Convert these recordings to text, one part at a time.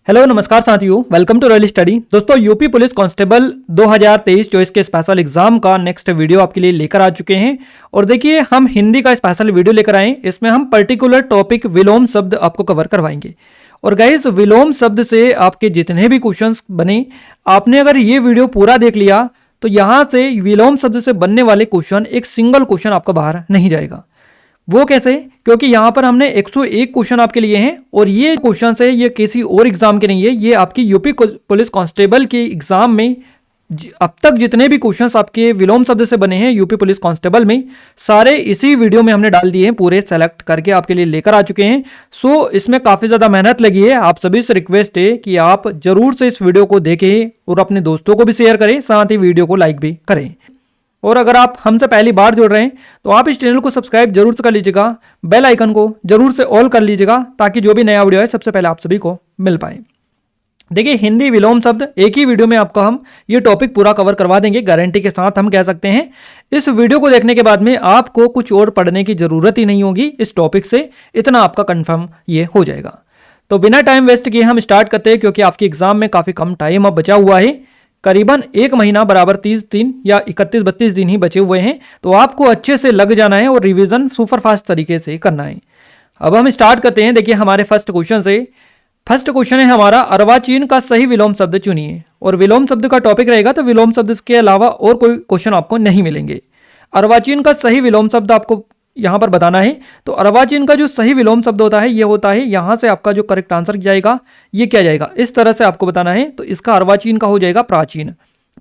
Hello नमस्कार साथियों, welcome to royal study. दोस्तों, यूपी पुलिस कांस्टेबल 2023-24 के स्पेशल एग्जाम का नेक्स्ट वीडियो आपके लिए लेकर आ चुके हैं। और देखिए, हम हिंदी का स्पेशल वीडियो लेकर आए। इसमें हम पर्टिकुलर टॉपिक विलोम शब्द आपको कवर करवाएंगे। और गाइस, विलोम शब्द से आपके जितने भी क्वेश्चंस बने, आपने अगर ये वीडियो पूरा देख लिया तो यहां से विलोम शब्द से बनने वाले क्वेश्चन एक सिंगल क्वेश्चन आपका बाहर नहीं जाएगा। वो कैसे? क्योंकि यहाँ पर हमने 101 क्वेश्चन आपके लिए हैं और ये क्वेश्चन है, ये किसी और एग्जाम के नहीं है, ये आपकी यूपी पुलिस कांस्टेबल के एग्जाम में अब तक जितने भी क्वेश्चंस आपके विलोम शब्द से बने हैं यूपी पुलिस कांस्टेबल में, सारे इसी वीडियो में हमने डाल दिए हैं, पूरे सेलेक्ट करके आपके लिए लेकर आ चुके हैं। सो इसमें काफ़ी ज़्यादा मेहनत लगी है। आप सभी से रिक्वेस्ट है कि आप जरूर से इस वीडियो को देखें और अपने दोस्तों को भी शेयर करें, साथ ही वीडियो को लाइक भी करें। और अगर आप हमसे पहली बार जुड़ रहे हैं तो आप इस चैनल को सब्सक्राइब जरूर से कर लीजिएगा, बेल आइकन को जरूर से ऑल कर लीजिएगा, ताकि जो भी नया वीडियो है सबसे पहले आप सभी को मिल पाए। देखिए, हिंदी विलोम शब्द एक ही वीडियो में आपको हम ये टॉपिक पूरा कवर करवा देंगे, गारंटी के साथ हम कह सकते हैं। इस वीडियो को देखने के बाद में आपको कुछ और पढ़ने की जरूरत ही नहीं होगी इस टॉपिक से, इतना आपका कन्फर्म ये हो जाएगा। तो बिना टाइम वेस्ट किए हम स्टार्ट करते हैं, क्योंकि आपके एग्जाम में काफ़ी कम टाइम अब बचा हुआ है। करीबन एक महीना बराबर 30 दिन या 31-32 दिन ही बचे हुए हैं। तो आपको अच्छे से लग जाना है और रिवीजन सुपर फास्ट तरीके से करना है। अब हम स्टार्ट करते हैं। देखिए, हमारे फर्स्ट क्वेश्चन से, फर्स्ट क्वेश्चन है हमारा, अर्वाचीन का सही विलोम शब्द चुनिए। और विलोम शब्द का टॉपिक रहेगा, तो विलोम शब्द के अलावा और कोई क्वेश्चन आपको नहीं मिलेंगे। अर्वाचीन का सही विलोम शब्द आपको यहां पर बताना है। तो अर्वाचीन का जो सही विलोम शब्द होता है, ये होता है, यहां से आपका जो करेक्ट आंसर जाएगा ये क्या जाएगा, इस तरह से आपको बताना है। तो इसका अर्वाचीन का हो जाएगा प्राचीन।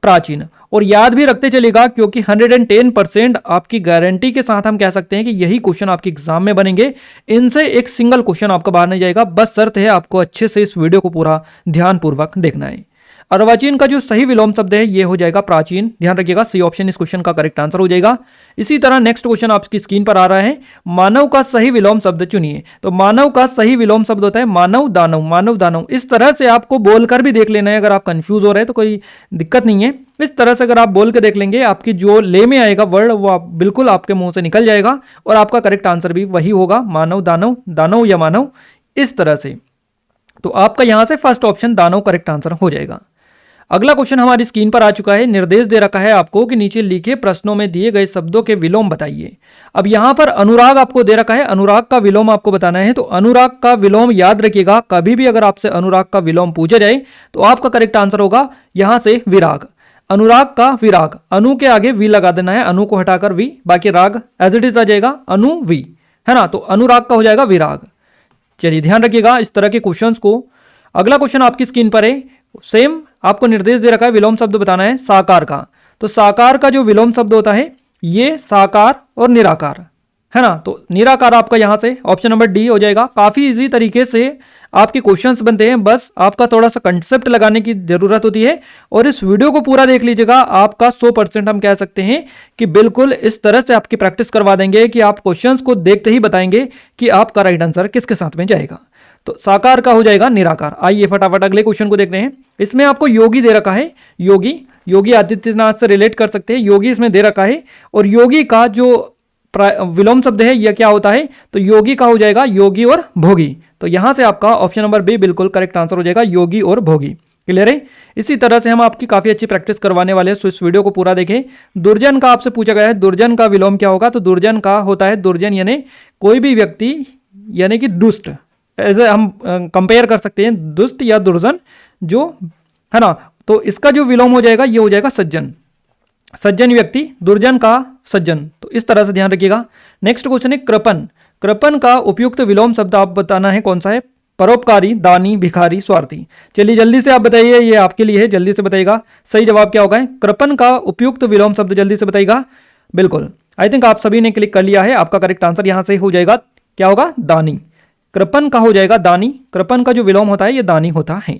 प्राचीन। और याद भी रखते चलेगा, क्योंकि 110% आपकी गारंटी के साथ हम कह सकते हैं कि यही क्वेश्चन आपके एग्जाम में बनेंगे। इनसे एक सिंगल क्वेश्चन आपका बाहर नहीं जाएगा। बस शर्त है आपको अच्छे से इस वीडियो को पूरा ध्यानपूर्वक देखना है। अर्वाचीन का जो सही विलोम शब्द है ये हो जाएगा प्राचीन। ध्यान रखिएगा, सी ऑप्शन इस क्वेश्चन का करेक्ट आंसर हो जाएगा। इसी तरह नेक्स्ट क्वेश्चन आपकी स्क्रीन पर आ रहा है, मानव का सही विलोम शब्द चुनिए। तो मानव का सही विलोम शब्द होता है मानव दानव। मानव दानव, इस तरह से आपको बोलकर भी देख लेना है। अगर आप कंफ्यूज हो रहे हैं तो कोई दिक्कत नहीं है। इस तरह से अगर आप बोल के देख लेंगे, आपकी जो ले में आएगा वर्ड वो आप बिल्कुल आपके मुंह से निकल जाएगा और आपका करेक्ट आंसर भी वही होगा, मानव दानव, दानव या मानव, इस तरह से। तो आपका यहां से फर्स्ट ऑप्शन दानव करेक्ट आंसर हो जाएगा। अगला क्वेश्चन हमारी स्क्रीन पर आ चुका है। निर्देश दे रखा है आपको कि नीचे लिखे प्रश्नों में दिए गए शब्दों के विलोम बताइए। अब यहां पर अनुराग आपको दे रखा है, अनुराग का विलोम आपको बताना है। तो अनुराग का विलोम याद रखिएगा, कभी भी अगर आपसे अनुराग का विलोम पूछा जाए तो आपका करेक्ट आंसर होगा यहां से विराग। अनुराग का विराग, अनु के आगे वी लगा देना है, अनु को हटाकर वी, बाकी राग एज इट इज आ जाएगा, अनु वी, है ना। तो अनुराग का हो जाएगा विराग। चलिए ध्यान रखिएगा इस तरह के क्वेश्चंस को। अगला क्वेश्चन आपकी स्क्रीन पर है, सेम आपको निर्देश दे रखा है, विलोम शब्द बताना है साकार का। तो साकार का जो विलोम शब्द होता है ये साकार और निराकार, है ना। तो निराकार आपका यहां से ऑप्शन नंबर डी हो जाएगा। काफी इजी तरीके से आपके क्वेश्चंस बनते हैं, बस आपका थोड़ा सा कंसेप्ट लगाने की जरूरत होती है। और इस वीडियो को पूरा देख लीजिएगा, आपका 100% हम कह सकते हैं कि बिल्कुल इस तरह से आपकी प्रैक्टिस करवा देंगे कि आप क्वेश्चंस को देखते ही बताएंगे कि आपका राइट आंसर किसके साथ में जाएगा। तो साकार का हो जाएगा निराकार। आइए फटाफट अगले क्वेश्चन को देखते हैं। इसमें आपको योगी दे रखा है, योगी, योगी आदित्यनाथ से रिलेट कर सकते हैं, योगी इसमें दे रखा है। और योगी का जो विलोम शब्द है यह क्या होता है, तो योगी का हो जाएगा योगी और भोगी। तो यहां से आपका ऑप्शन नंबर बी बिल्कुल करेक्ट आंसर हो जाएगा, योगी और भोगी। क्लियर है। इसी तरह से हम आपकी काफी अच्छी प्रैक्टिस करवाने वाले हैं, सो इस वीडियो को पूरा देखें। दुर्जन का आपसे पूछा गया है, दुर्जन का विलोम क्या होगा। तो दुर्जन का होता है, दुर्जन यानी कोई भी व्यक्ति, यानी कि दुष्ट, ऐसे हम कंपेयर कर सकते हैं दुष्ट या दुर्जन, जो है ना। तो इसका जो विलोम हो जाएगा ये हो जाएगा सज्जन। सज्जन व्यक्ति, दुर्जन का सज्जन। तो इस तरह से ध्यान रखिएगा। नेक्स्ट क्वेश्चन है कृपन। कृपन का उपयुक्त विलोम शब्द आप बताना है कौन सा है। परोपकारी, दानी, भिखारी, स्वार्थी। चलिए जल्दी से आप बताइए, ये आपके लिए है, जल्दी से बताइएगा सही जवाब क्या होगा। कृपन का उपयुक्त विलोम शब्द जल्दी से बताइएगा। बिल्कुल, आई थिंक आप सभी ने क्लिक कर लिया है। आपका करेक्ट आंसर यहां से हो जाएगा, क्या होगा, दानी। कृपन का हो जाएगा दानी। कृपन का जो विलोम होता है ये दानी होता है।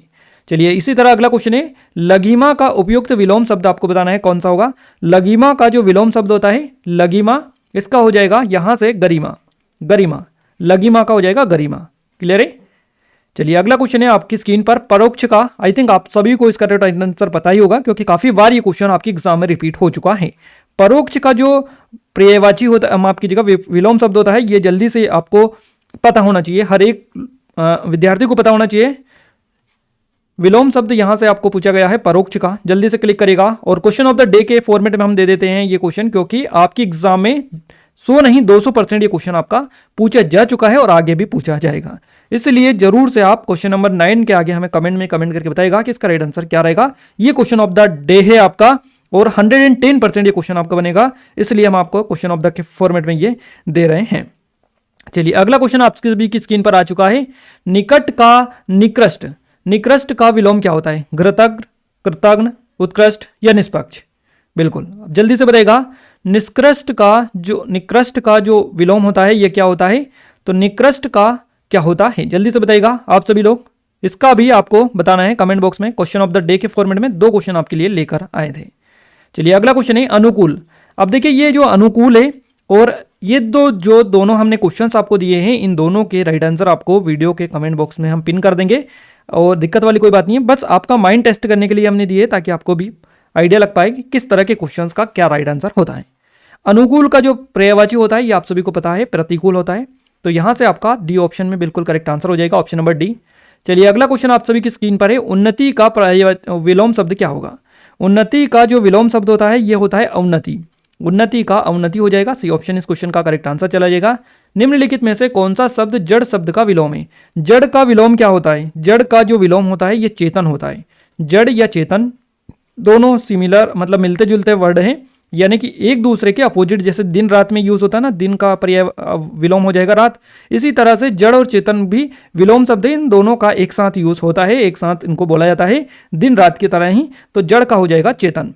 चलिए इसी तरह अगला क्वेश्चन है, लघिमा का उपयुक्त विलोम शब्द आपको बताना है कौन सा होगा। लघिमा का जो विलोम शब्द होता है, लघिमा, इसका हो जाएगा यहां से गरिमा। गरिमा, लघिमा का हो जाएगा गरिमा। क्लियर है। चलिए अगला क्वेश्चन है आपकी स्क्रीन पर, परोक्ष का। आई थिंक आप सभी को इसका करेक्ट आंसर पता ही होगा, क्योंकि काफी बार ये क्वेश्चन आपके एग्जाम में रिपीट हो चुका है। परोक्ष का जो पर्यायवाची होता है, माफ कीजिएगा, विलोम शब्द होता है, ये जल्दी से आपको पता होना चाहिए, हर एक विद्यार्थी को पता होना चाहिए। विलोम शब्द यहां से आपको पूछा गया है परोक्ष का, जल्दी से क्लिक करेगा। और क्वेश्चन ऑफ द डे के फॉर्मेट में हम दे देते हैं ये क्वेश्चन, क्योंकि आपकी एग्जाम में 100 नहीं 200% ये क्वेश्चन आपका पूछा जा चुका है और आगे भी पूछा जाएगा। इसलिए जरूर से आप क्वेश्चन नंबर 9 के आगे हमें कमेंट में कमेंट करके बताएगा कि इसका राइट आंसर क्या रहेगा। ये क्वेश्चन ऑफ द डे है आपका और 110% ये क्वेश्चन आपका बनेगा, इसलिए हम आपको क्वेश्चन ऑफ द के फॉर्मेट में ये दे रहे हैं। चलिए अगला क्वेश्चन आपके भी की स्क्रीन पर आ चुका है। निकट का निकृष्ट, निकृष्ट का विलोम क्या होता है? घृतज्ञ, कृतज्ञ, उत्कृष्ट या निष्पक्ष? बिल्कुल जल्दी से बताएगा। निकृष्ट का जो विलोम होता है ये क्या होता है? तो निकृष्ट का क्या होता है जल्दी से बताएगा आप सभी लोग। इसका भी आपको बताना है कमेंट बॉक्स में। क्वेश्चन ऑफ द डे के फॉर्मेट में 2 क्वेश्चन आपके लिए लेकर आए थे। चलिए अगला क्वेश्चन है अनुकूल। अब देखिए ये जो अनुकूल है और ये दोनों हमने क्वेश्चंस आपको दिए हैं, इन दोनों के राइट आंसर आपको वीडियो के कमेंट बॉक्स में हम पिन कर देंगे और दिक्कत वाली कोई बात नहीं है। बस आपका माइंड टेस्ट करने के लिए हमने दिए ताकि आपको भी आइडिया लग पाए कि किस तरह के क्वेश्चंस का क्या राइट आंसर होता है। अनुकूल का जो पर्यायवाची होता है ये आप सभी को पता है प्रतिकूल होता है, तो यहां से आपका डी ऑप्शन में बिल्कुल करेक्ट आंसर हो जाएगा, ऑप्शन नंबर डी। चलिए अगला क्वेश्चन आप सभी की स्क्रीन पर है। उन्नति का विलोम शब्द क्या होगा? उन्नति का जो विलोम शब्द होता है ये होता है अवनति। उन्नति का अवनति हो जाएगा, सी ऑप्शन इस क्वेश्चन का करेक्ट आंसर चला जाएगा। निम्नलिखित में से कौन सा शब्द जड़ शब्द का विलोम है? जड़ का विलोम क्या होता है? जड़ का जो विलोम होता है ये चेतन होता है। जड़ या चेतन दोनों सिमिलर मतलब मिलते जुलते वर्ड हैं, यानी कि एक दूसरे के अपोजिट। जैसे दिन रात में यूज होता है ना, दिन का पर्याय विलोम हो जाएगा रात, इसी तरह से जड़ और चेतन भी विलोम शब्द है, इन दोनों का एक साथ यूज होता है, एक साथ इनको बोला जाता है दिन रात की तरह ही। तो जड़ का हो जाएगा चेतन,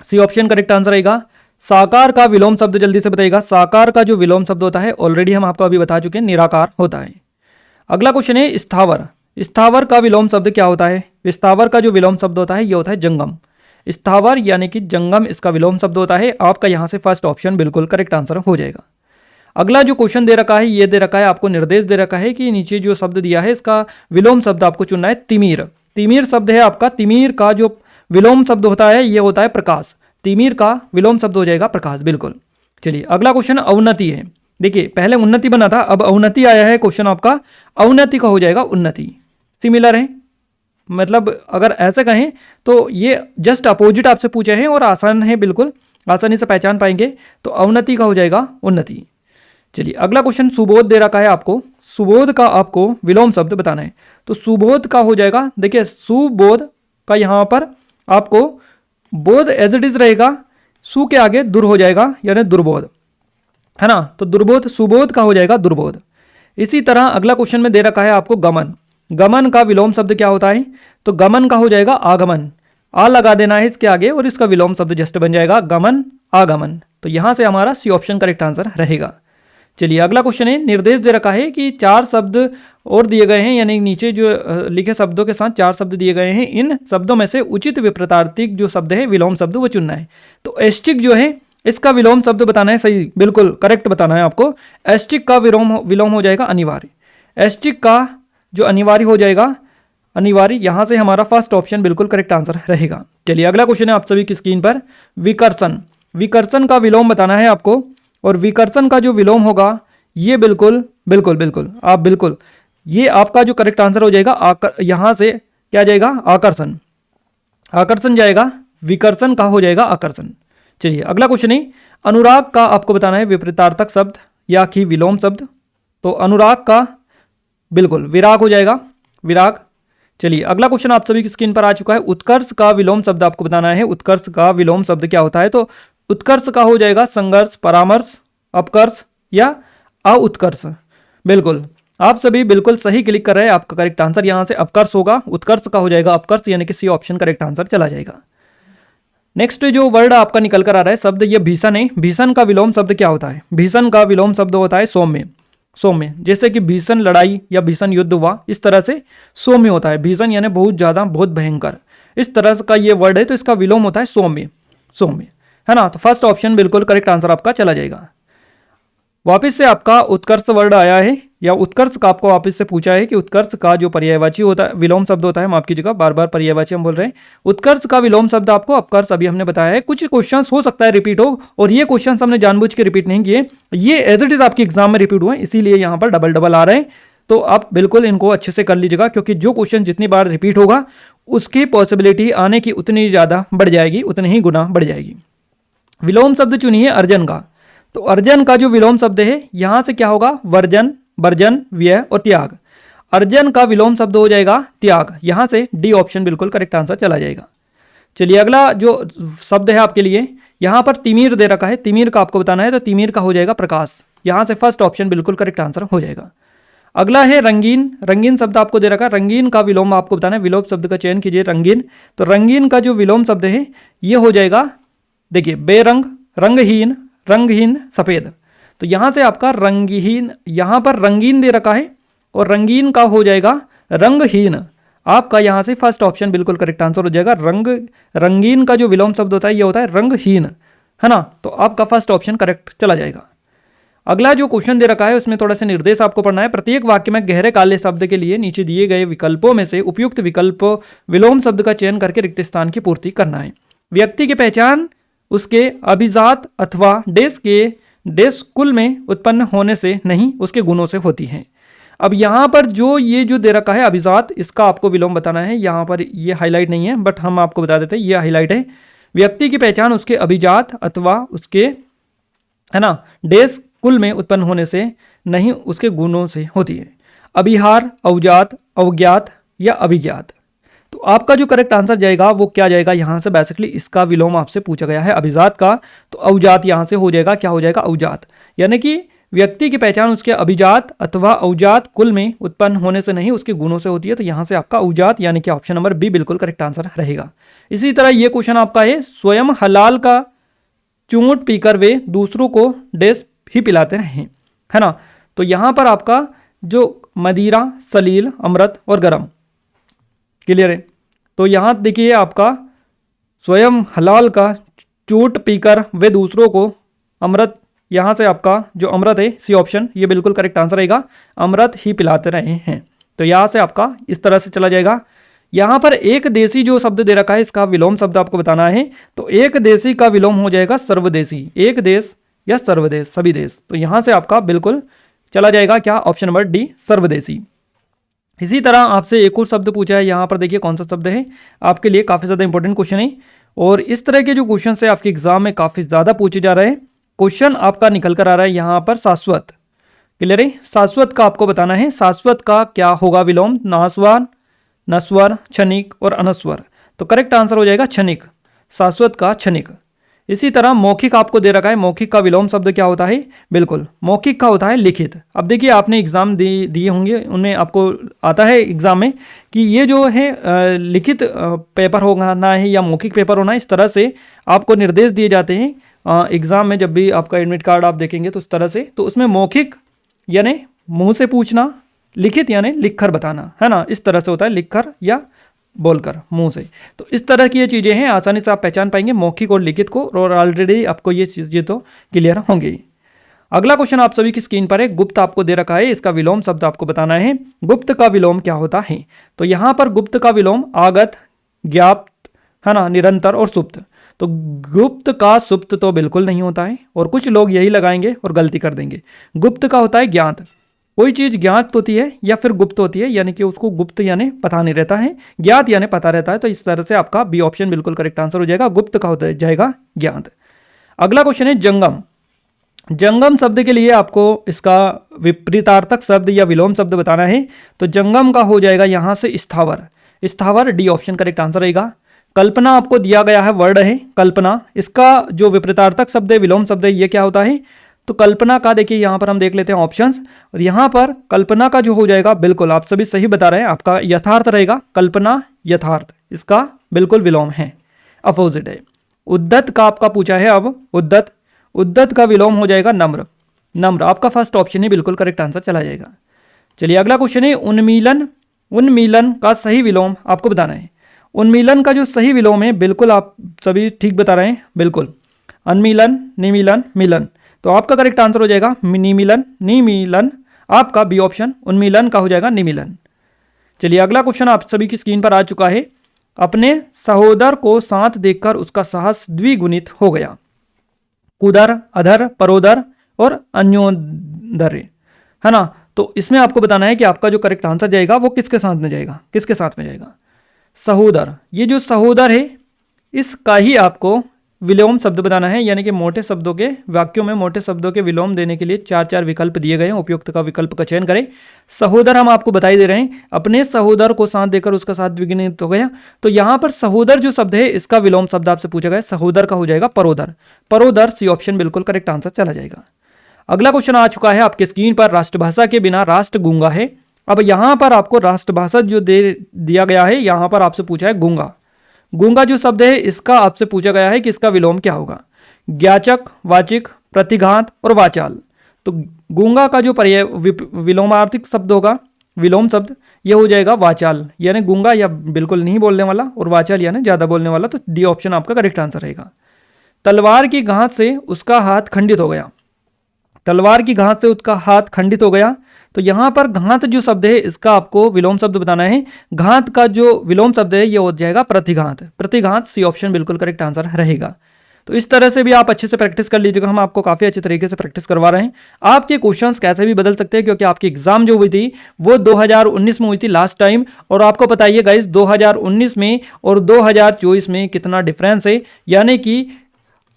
सी ऑप्शन करेक्ट आंसर रहेगा। साकार का विलोम शब्द जल्दी से बताइएगा। साकार का जो विलोम शब्द होता है ऑलरेडी हम आपको अभी बता चुके हैं, निराकार होता है। अगला क्वेश्चन है स्थावर। स्थावर का विलोम शब्द क्या होता है? स्थावर का जो विलोम शब्द होता है ये होता है जंगम। स्थावर यानी कि जंगम इसका विलोम शब्द होता है। आपका यहां से फर्स्ट ऑप्शन बिल्कुल करेक्ट आंसर हो जाएगा। अगला जो क्वेश्चन दे रखा है ये दे रखा है आपको निर्देश दे रखा है कि नीचे जो शब्द दिया है इसका विलोम शब्द आपको चुनना है। तिमिर, तिमिर शब्द है आपका। तिमिर का जो विलोम शब्द होता है ये होता है प्रकाश। तिमिर का विलोम शब्द हो जाएगा प्रकाश, बिल्कुल। चलिए अगला क्वेश्चन अवनति है। देखिए पहले उन्नति बना था, अब अवनति आया है क्वेश्चन आपका। अवनति का हो जाएगा उन्नति, सिमिलर है। मतलब अगर ऐसे कहें तो ये जस्ट अपोजिट आपसे पूछे हैं और आसान है, बिल्कुल आसानी से पहचान पाएंगे। तो अवनति का हो जाएगा उन्नति। चलिए अगला क्वेश्चन सुबोध दे रखा है आपको। सुबोध का आपको विलोम शब्द बताना है, तो सुबोध का हो जाएगा, देखिए सुबोध का यहाँ पर आपको बोध एज इट इज रहेगा, सु के आगे दुर हो जाएगा यानी दुर्बोध, है ना। तो दुर्बोध, सुबोध का हो जाएगा दुर्बोध। इसी तरह अगला क्वेश्चन में दे रखा है आपको गमन। गमन का विलोम शब्द क्या होता है? तो गमन का हो जाएगा आगमन। आ लगा देना है इसके आगे और इसका विलोम शब्द जस्ट बन जाएगा गमन, आगमन। तो यहां से हमारा सी ऑप्शन करेक्ट आंसर रहेगा। चलिए अगला क्वेश्चन है। निर्देश दे रखा है कि 4 शब्द और दिए गए हैं, यानी नीचे जो लिखे शब्दों के साथ 4 शब्द दिए गए हैं। इन शब्दों में से उचित विपरीतार्थिक जो शब्द है विलोम शब्द वो चुनना है। तो ऐच्छिक जो है इसका विलोम शब्द बताना है, सही बिल्कुल करेक्ट बताना है आपको। ऐच्छिक का विलोम हो जाएगा अनिवार्य। ऐच्छिक का जो अनिवार्य हो जाएगा अनिवार्य, यहां से हमारा फर्स्ट ऑप्शन बिल्कुल करेक्ट आंसर रहेगा। चलिए अगला क्वेश्चन है आप सभी की स्क्रीन पर विकर्षण। विकर्षण का विलोम बताना है आपको, और विकर्षण का जो विलोम होगा ये बिल्कुल बिल्कुल बिल्कुल आप बिल्कुल ये आपका जो करेक्ट आंसर हो जाएगा यहां से क्या जाएगा? आकर्षण, आकर्षण जाएगा। विकर्षण का हो जाएगा आकर्षण। चलिए अगला क्वेश्चन है। अनुराग का आपको बताना है विपरीतार्थक शब्द या कि विलोम शब्द। तो अनुराग का बिल्कुल विराग हो जाएगा, विराग। चलिए अगला क्वेश्चन आप सभी की स्क्रीन पर आ चुका है। उत्कर्ष का विलोम शब्द आपको बताना है। उत्कर्ष का विलोम शब्द क्या होता है? तो उत्कर्ष का हो जाएगा संघर्ष, परामर्श, अपकर्ष या अउत्कर्ष। बिल्कुल आप सभी बिल्कुल सही क्लिक कर रहे हैं। आपका करेक्ट आंसर यहां से अपकर्ष होगा। उत्कर्ष का हो जाएगा अपकर्ष, यानी कि सी ऑप्शन करेक्ट आंसर चला जाएगा। नेक्स्ट जो वर्ड आपका निकल कर आ रहा है शब्द ये भीषण है। भीषण का विलोम शब्द क्या होता है? भीषण का विलोम शब्द होता है सौम्य। सौम्य, जैसे कि भीषण लड़ाई या भीषण युद्ध हुआ, इस तरह से सौम्य होता है। भीषण यानी बहुत ज्यादा, बहुत भयंकर, इस तरह का ये वर्ड है, तो इसका विलोम होता है सौम्य। सौम्य, है ना। तो फर्स्ट ऑप्शन बिल्कुल करेक्ट आंसर आपका चला जाएगा। वापस से आपका उत्कर्ष वर्ड आया है, या उत्कर्ष का आपको वापस से पूछा है कि उत्कर्ष का जो पर्यायवाची होता है, विलोम शब्द होता है, माफ कीजिएगा बार बार पर्यायवाची हम बोल रहे हैं। उत्कर्ष का विलोम शब्द आपको अपकर्ष अभी हमने बताया है। कुछ क्वेश्चंस हो सकता है रिपीट हो, और ये क्वेश्चंस हमने जानबूझ के रिपीट नहीं किए, ये एज इट इज आपके एग्जाम में रिपीट हुए, इसीलिए यहाँ पर डबल डबल आ रहे हैं। तो आप बिल्कुल इनको अच्छे से कर लीजिएगा, क्योंकि जो क्वेश्चन जितनी बार रिपीट होगा उसकी पॉसिबिलिटी आने की उतनी ज़्यादा बढ़ जाएगी, उतनी ही गुना बढ़ जाएगी। विलोम शब्द चुनिए अर्जन का। तो अर्जन का जो विलोम शब्द है यहां से क्या होगा, वर्जन, वर्जन, व्यय और त्याग। अर्जन का विलोम शब्द हो जाएगा त्याग। यहां से डी ऑप्शन बिल्कुल करेक्ट आंसर चला जाएगा। चलिए अगला जो शब्द है आपके लिए, यहां पर तिमिर दे रखा है, तिमिर का आपको बताना है, तो तिमिर का हो जाएगा प्रकाश। यहां से फर्स्ट ऑप्शन बिल्कुल करेक्ट आंसर हो जाएगा। अगला है रंगीन। रंगीन शब्द आपको दे रखा है, रंगीन का विलोम आपको बताना है, विलोम शब्द का चयन कीजिए रंगीन। तो रंगीन का जो विलोम शब्द है ये हो जाएगा, देखिए बेरंग, रंगहीन, रंगहीन, सफेद। तो यहां से आपका रंगहीन, यहां पर रंगीन दे रखा है और रंगीन का हो जाएगा रंगहीन। आपका यहां से फर्स्ट ऑप्शन बिल्कुल करेक्ट आंसर हो जाएगा। रंगीन का जो विलोम शब्द होता है ये होता है रंगहीन, है ना। तो आपका फर्स्ट ऑप्शन करेक्ट चला जाएगा। अगला जो क्वेश्चन दे रखा है उसमें थोड़ा सा निर्देश आपको पढ़ना है। प्रत्येक वाक्य में गहरे काले शब्द के लिए नीचे दिए गए विकल्पों में से उपयुक्त विकल्प विलोम शब्द का चयन करके रिक्त स्थान की पूर्ति करना है। व्यक्ति की पहचान उसके अभिजात अथवा देश कुल में उत्पन्न होने से नहीं, उसके गुणों से होती है। अब यहाँ पर ये जो दे रखा है अभिजात, इसका आपको विलोम बताना है। यहाँ पर ये हाईलाइट नहीं है, बट हम आपको बता देते हैं ये हाईलाइट है। व्यक्ति की पहचान उसके अभिजात अथवा उसके, है ना, देश कुल में उत्पन्न होने से नहीं, उसके गुणों से होती है। अभिहार, अवजात, अवज्ञात या अभिज्ञात। तो आपका जो करेक्ट आंसर जाएगा वो क्या जाएगा, यहाँ से बेसिकली इसका विलोम आपसे पूछा गया है अभिजात का, तो अवजात यहाँ से हो जाएगा, क्या हो जाएगा, अवजात। यानी कि व्यक्ति की पहचान उसके अभिजात अथवा अवजात कुल में उत्पन्न होने से नहीं, उसके गुणों से होती है। तो यहाँ से आपका अवजात यानी कि ऑप्शन नंबर बी बिल्कुल करेक्ट आंसर रहेगा। इसी तरह ये क्वेश्चन आपका है, स्वयं हलाल का चूंट पीकर वे दूसरों को डेस ही पिलाते रहे, है ना। तो यहाँ पर आपका जो मदिरा, सलील, अमृत और गरम, क्लियर है। तो यहाँ देखिए आपका स्वयं हलाल का चूट पीकर वे दूसरों को अमृत, यहाँ से आपका जो अमृत है सी ऑप्शन ये बिल्कुल करेक्ट आंसर रहेगा, अमृत ही पिलाते रहे हैं। तो यहाँ से आपका इस तरह से चला जाएगा। यहाँ पर एक देशी जो शब्द दे रखा है इसका विलोम शब्द आपको बताना है। तो एक देशी का विलोम हो जाएगा सर्वदेशी, एक देश या सर्वदेश, सभी देश। तो यहाँ से आपका बिल्कुल चला जाएगा क्या, ऑप्शन नंबर डी सर्वदेशी। इसी तरह आपसे एक और शब्द पूछा है, यहाँ पर देखिए कौन सा शब्द है, आपके लिए काफ़ी ज़्यादा इंपॉर्टेंट क्वेश्चन है। और इस तरह के जो क्वेश्चन है आपके एग्जाम में काफ़ी ज़्यादा पूछे जा रहे हैं। क्वेश्चन आपका निकल कर आ रहा है यहाँ पर शाश्वत, क्लियर है। शाश्वत का आपको बताना है, शाश्वत का क्या होगा विलोम, नासवान, नस्वर, क्षणिक और अनस्वर। तो करेक्ट आंसर हो जाएगा क्षणिक, शाश्वत का क्षणिक। इसी तरह मौखिक आपको दे रखा है, मौखिक का विलोम शब्द क्या होता है, बिल्कुल मौखिक का होता है लिखित। अब देखिए आपने एग्जाम दिए होंगे, उनमें आपको आता है एग्जाम में कि ये जो है लिखित पेपर होना है या मौखिक पेपर होना है, इस तरह से आपको निर्देश दिए जाते हैं एग्जाम में। जब भी आपका एडमिट कार्ड आप देखेंगे तो उस तरह से, तो उसमें मौखिक यानी मुंह से पूछना, लिखित यानी लिखकर बताना, है ना, इस तरह से होता है, लिखकर या बोलकर मुंह से। तो इस तरह की ये चीज़ें हैं, आसानी से आप पहचान पाएंगे मौखिक और लिखित को, और ऑलरेडी आपको ये चीज़ें तो क्लियर होंगी। अगला क्वेश्चन आप सभी की स्क्रीन पर है, गुप्त आपको दे रखा है, इसका विलोम शब्द आपको बताना है। गुप्त का विलोम क्या होता है, तो यहाँ पर गुप्त का विलोम आगत, ज्ञात, है ना, निरंतर और सुप्त। तो गुप्त का सुप्त तो बिल्कुल नहीं होता है, और कुछ लोग यही लगाएंगे और गलती कर देंगे। गुप्त का होता है ज्ञात, कोई चीज़ ज्ञात होती है या फिर गुप्त होती है, यानी कि उसको गुप्त यानी पता नहीं रहता है, ज्ञात यानी पता रहता है। तो इस तरह से आपका बी ऑप्शन बिल्कुल करेक्ट आंसर हो जाएगा, गुप्त का होता जाएगा ज्ञात। अगला क्वेश्चन है जंगम। जंगम शब्द के लिए आपको इसका विपरीतार्थक शब्द या विलोम शब्द बताना है। तो जंगम का हो जाएगा यहाँ से स्थावर, स्थावर डी ऑप्शन करेक्ट आंसर रहेगा। कल्पना आपको दिया गया है, वर्ड है कल्पना, इसका जो विपरीतार्थक शब्द है, विलोम शब्द है, ये क्या होता है। तो कल्पना का देखिए यहाँ पर हम देख लेते हैं ऑप्शंस, और यहाँ पर कल्पना का जो हो जाएगा, बिल्कुल आप सभी सही बता रहे हैं, आपका यथार्थ रहेगा, कल्पना यथार्थ, इसका बिल्कुल विलोम है, अपोजिट है। उद्धत का आपका पूछा है अब, उद्धत, उद्धत का विलोम हो जाएगा नम्र, नम्र, आपका फर्स्ट ऑप्शन ही बिल्कुल करेक्ट आंसर चला जाएगा। चलिए अगला क्वेश्चन है उन्मीलन। उन्मीलन का सही विलोम आपको बताना है। उन्मीलन का जो सही विलोम है, बिल्कुल आप सभी ठीक बता रहे हैं, बिल्कुल उन्मीलन, निमीलन, मिलन। तो आपका करेक्ट आंसर हो जाएगा निमीलन, निमीलन, आपका बी ऑप्शन उन्मीलन का हो जाएगा निमीलन। चलिए अगला क्वेश्चन आप सभी की स्क्रीन पर आ चुका है। अपने सहोदर को साथ देखकर उसका साहस द्विगुणित हो गया। कुदर, अधर, परोदर और अन्योदर, है ना। तो इसमें आपको बताना है कि आपका जो करेक्ट आंसर जाएगा वो किसके साथ में जाएगा, किसके साथ में जाएगा। सहोदर, ये जो सहोदर है इसका ही आपको विलोम शब्द बनाना है, यानी कि मोटे शब्दों के वाक्यों में मोटे शब्दों के विलोम देने के लिए 4 विकल्प दिए गए हैं, उपयुक्त का विकल्प का चयन करें। सहोदर हम आपको बताई दे रहे हैं, अपने सहोदर को साथ देकर उसका साथ द्विगुणित हो गया। तो यहां पर सहोदर जो शब्द है इसका विलोम शब्द आपसे पूछा गया, सहोदर का हो जाएगा परोदर। परोदर, सी ऑप्शन बिल्कुल करेक्ट आंसर चला जाएगा। अगला क्वेश्चन आ चुका है आपके स्क्रीन पर, राष्ट्रभाषा के बिना राष्ट्र गूंगा है। अब यहां पर आपको राष्ट्रभाषा जो दिया गया है, यहां पर आपसे पूछा है गूंगा। गूंगा जो शब्द है इसका आपसे पूछा गया है कि इसका विलोम क्या होगा। ज्ञाचक, वाचिक, प्रतिघात और वाचाल। तो गूंगा का जो पर्याय विलोमार्थक शब्द होगा, विलोम शब्द, यह हो जाएगा वाचाल, यानी गूंगा या बिल्कुल नहीं बोलने वाला, और वाचाल यानी ज्यादा बोलने वाला। तो डी ऑप्शन आपका करेक्ट आंसर रहेगा। तलवार की घात से उसका हाथ खंडित हो गया। तलवार की घात से उसका हाथ खंडित हो गया। तो यहां पर घात जो शब्द है इसका आपको विलोम शब्द बताना है। घात का जो विलोम शब्द है यह हो जाएगा प्रतिघात। प्रतिघात, सी ऑप्शन बिल्कुल करेक्ट आंसर रहेगा। तो इस तरह से भी आप अच्छे से प्रैक्टिस कर लीजिएगा, हम आपको काफी अच्छे तरीके से प्रैक्टिस करवा रहे हैं। आपके क्वेश्चंस कैसे भी बदल सकते हैं, क्योंकि आपकी एग्जाम जो हुई थी वो 2019 में हुई थी लास्ट टाइम, और आपको बताइए गाइस 2019 में और 2024 में कितना डिफरेंस है, यानी कि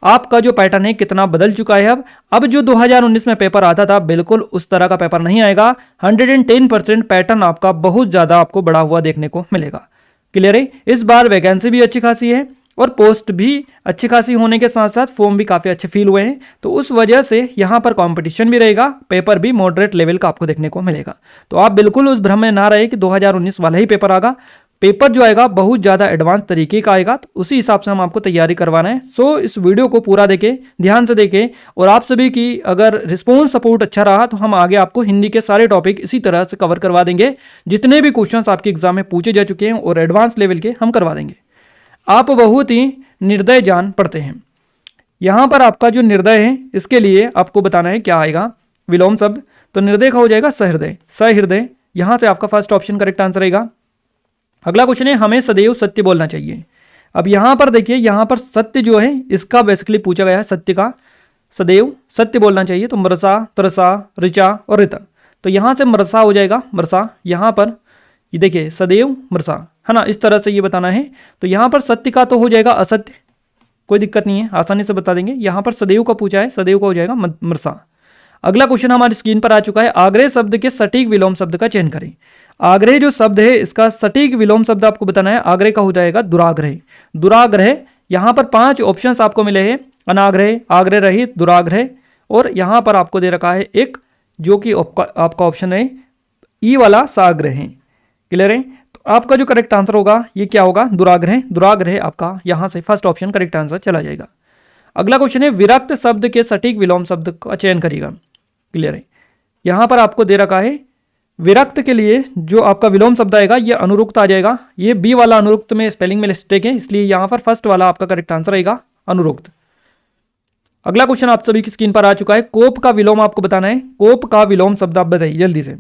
आपका जो पैटर्न है कितना बदल चुका है। अब जो 2019 में पेपर आता था बिल्कुल उस तरह का पेपर नहीं आएगा। 110% पैटर्न आपका बहुत ज्यादा आपको बढ़ा हुआ देखने को मिलेगा। क्लियर है? इस बार वैकेंसी भी अच्छी खासी है और पोस्ट भी अच्छी खासी होने के साथ साथ फॉर्म भी काफी अच्छे फील हुए हैं, तो उस वजह से यहां पर कंपटीशन भी रहेगा, पेपर भी मॉडरेट लेवल का आपको देखने को मिलेगा। तो आप बिल्कुल उस भ्रम में ना रहे कि 2019 वाला ही पेपर आएगा। पेपर जो आएगा बहुत ज़्यादा एडवांस तरीके का आएगा, तो उसी हिसाब से हम आपको तैयारी करवाना है। सो इस वीडियो को पूरा देखें, ध्यान से देखें, और आप सभी की अगर रिस्पॉन्स सपोर्ट अच्छा रहा तो हम आगे आपको हिंदी के सारे टॉपिक इसी तरह से कवर करवा देंगे। जितने भी क्वेश्चंस आपके एग्जाम में पूछे जा चुके हैं और एडवांस लेवल के हम करवा देंगे। आप बहुत ही निर्दय जान पड़ते हैं। यहाँ पर आपका जो निर्दय है इसके लिए आपको बताना है क्या आएगा विलोम शब्द। तो निर्दय का हो जाएगा सहृदय। सहृदय, यहाँ से आपका फर्स्ट ऑप्शन करेक्ट आंसर रहेगा। अगला क्वेश्चन है, हमें सदैव सत्य बोलना चाहिए। अब यहां पर देखिए, यहां पर सत्य जो है इसका बेसिकली पूछा गया है, सत्य का, सदैव सत्य बोलना चाहिए। तो मृषा, तरसा, ऋचा और ऋता। तो यहां से मृषा हो जाएगा, मृषा। यहां पर ये देखिए सदैव मृषा, है ना, इस तरह से ये बताना है। तो यहां पर सत्य का तो हो जाएगा असत्य, कोई दिक्कत नहीं है, आसानी से बता देंगे। यहां पर सदैव का पूछा है, सदैव का हो जाएगा मृषा। अगला क्वेश्चन हमारी स्क्रीन पर आ चुका है, आग्रह शब्द के सटीक विलोम शब्द का चयन करें। आग्रह जो शब्द है इसका सटीक विलोम शब्द आपको बताना है। आग्रह का हो जाएगा दुराग्रह। दुराग्रह, यहां पर 5 ऑप्शंस आपको मिले हैं, अनाग्रह, आग्रह रहित, दुराग्रह, और यहां पर आपको दे रखा है एक जो कि आपका ऑप्शन है ई वाला, साग्रह है। क्लियर है? तो आपका जो करेक्ट आंसर होगा ये क्या होगा, दुराग्रह। दुराग्रह आपका यहां से फर्स्ट ऑप्शन करेक्ट आंसर चला जाएगा। अगला क्वेश्चन है, विरक्त शब्द के सटीक विलोम शब्द का चयन करिएगा। क्लियर है? यहां पर आपको दे रखा है विरक्त के लिए जो आपका विलोम शब्द आएगा ये अनुरुक्त आ जाएगा। ये बी वाला अनुरुक्त में स्पेलिंग में मिस्टेक है, इसलिए यहां पर फर्स्ट वाला आपका करेक्ट आंसर रहेगा अनुरुक्त। अगला क्वेश्चन आप सभी की स्क्रीन पर आ चुका है, कोप का विलोम आपको बताना है। कोप का विलोम शब्द आप बताइए जल्दी से।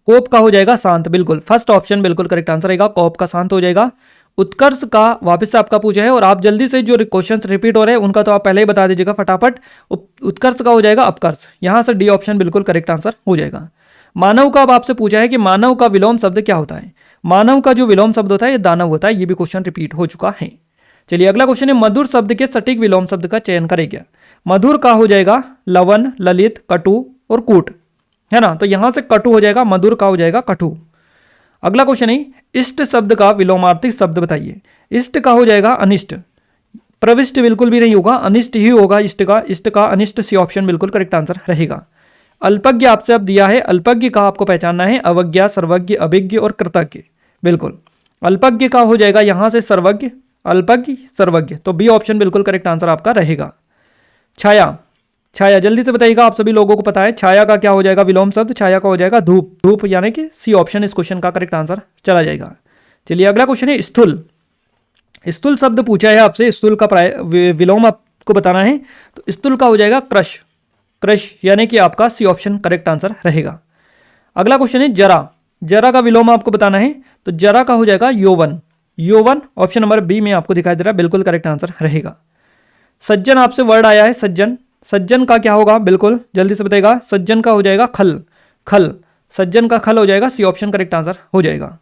कोप का हो जाएगा शांत, बिल्कुल फर्स्ट ऑप्शन बिल्कुल करेक्ट आंसर रहेगा, कोप का शांत हो जाएगा। उत्कर्ष का वापस से आपका पूछा है, और आप जल्दी से जो क्वेश्चंस रिपीट हो रहे हैं उनका तो आप पहले ही बता दीजिएगा फटाफट। उत्कर्ष का हो जाएगा अपकर्ष, यहां से डी ऑप्शन बिल्कुल करेक्ट आंसर हो जाएगा। मानव का अब आपसे पूछा है कि मानव का विलोम शब्द क्या होता है। मानव का जो विलोम शब्द होता है ये दानव होता है, ये भी क्वेश्चन रिपीट हो चुका है। चलिए अगला क्वेश्चन है, मधुर शब्द के सटीक विलोम शब्द का चयन करें क्या। मधुर का हो जाएगा लवन, ललित, कटु और कूट, है ना। तो यहां से कटु हो जाएगा, मधुर का हो जाएगा कटु। अगला क्वेश्चन है, इष्ट शब्द का विलोमार्थक शब्द बताइए। इष्ट का हो जाएगा अनिष्ट। प्रविष्ट बिल्कुल भी नहीं होगा, अनिष्ट ही होगा इष्ट का। इष्ट का अनिष्ट, सी ऑप्शन बिल्कुल करेक्ट आंसर रहेगा। अल्पज्ञ आपसे अब दिया है, अल्पज्ञ का आपको पहचानना है, अवज्ञा, सर्वज्ञ, अभिज्ञ और कृतज्ञ। बिल्कुल अल्पज्ञ का हो जाएगा यहां से सर्वज्ञ, अल्पज्ञ, सर्वज्ञ। तो बी ऑप्शन बिल्कुल करेक्ट आंसर आपका रहेगा। छाया, छाया जल्दी से बताइएगा, आप सभी लोगों को पता है छाया का क्या हो जाएगा विलोम शब्द। छाया का हो जाएगा धूप। धूप यानी कि सी ऑप्शन इस क्वेश्चन का करेक्ट आंसर चला जाएगा। चलिए अगला क्वेश्चन है, स्थूल। स्थूल शब्द पूछा है आपसे, स्थूल का विलोम आपको बताना है। तो स्थूल का हो जाएगा क्रश। क्रश यानी कि आपका सी ऑप्शन करेक्ट आंसर रहेगा। अगला क्वेश्चन है, जरा। जरा का विलोम आपको बताना है। तो जरा का हो जाएगा यौवन। यौवन ऑप्शन नंबर बी में आपको दिखाई दे रहा है, बिल्कुल करेक्ट आंसर रहेगा। सज्जन आपसे वर्ड आया है, सज्जन। सज्जन का क्या होगा, बिल्कुल जल्दी से बताएगा। सज्जन का हो जाएगा खल। खल, सज्जन का खल हो जाएगा, सी ऑप्शन करेक्ट आंसर हो जाएगा।